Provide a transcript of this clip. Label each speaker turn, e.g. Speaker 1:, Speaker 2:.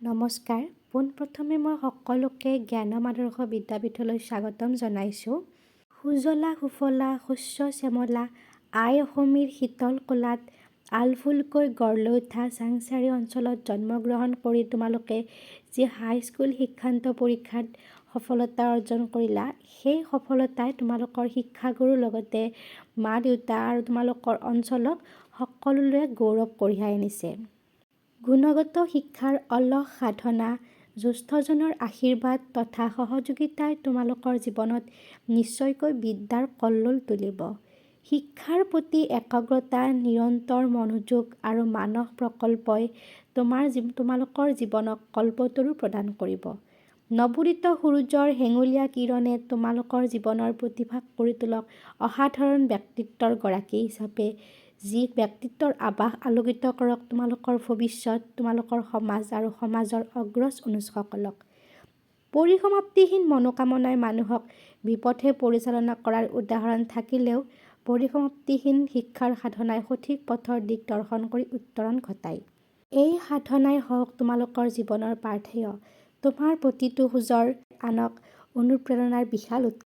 Speaker 1: নমস্কাৰ। পোনপ্ৰথমে মই সকলোকে জ্ঞানম আদৰ্শ বিদ্যাপীঠলৈ স্বাগতম জনাইছোঁ। সুজলা সুফলা শস্য শ্যামলা আই অসমীৰ শীতল কোলাত আলফুলকৈ গঢ় লৈ উঠা চাংচাৰি অঞ্চলত জন্মগ্ৰহণ কৰি তোমালোকে যি হাইস্কুল শিক্ষান্ত পৰীক্ষাত সফলতা অৰ্জন কৰিলা, সেই সফলতাই তোমালোকৰ শিক্ষাগুৰুৰ লগতে মা দেউতা আৰু তোমালোকৰ অঞ্চলক সকলোৰে গৌৰৱ কঢ়িয়াই আনিছে। গুণগত শিক্ষাৰ অলস সাধনা, জ্যেষ্ঠজনৰ আশীৰ্বাদ তথা সহযোগিতাই তোমালোকৰ জীৱনত নিশ্চয়কৈ বিদ্যাৰ কল্লোল তুলিব। শিক্ষাৰ প্ৰতি একাগ্ৰতা, নিৰন্তৰ মনোযোগ আৰু মানস প্ৰকল্পই তোমালোকৰ জীৱনক কল্পতৰু প্ৰদান কৰিব। নৱোদিত সূৰুযৰ হেঙুলীয়া কিৰণে তোমালোকৰ জীৱনৰ প্ৰতিভাক কৰি তোলক অসাধাৰণ ব্যক্তিত্বৰ গৰাকী হিচাপে, যি ব্যক্তিত্বৰ আভাস আলোকিত কৰক তোমালোকৰ ভৱিষ্যত, তোমালোকৰ সমাজ আৰু সমাজৰ অগ্ৰজ অনুজসকলক। পৰিসমাপ্তিহীন মনোকামনাই মানুহক বিপথে পৰিচালনা কৰাৰ উদাহৰণ থাকিলেও, পৰিসমাপ্তিহীন শিক্ষাৰ সাধনাই সঠিক পথৰ দিক দৰ্শন কৰি উত্তৰণ ঘটায়। এই সাধনাই হওক তোমালোকৰ জীৱনৰ পাথেয়, তোমাৰ প্ৰতিটো খোজৰ আনক অনুপ্ৰেৰণাৰ বিশাল উৎস।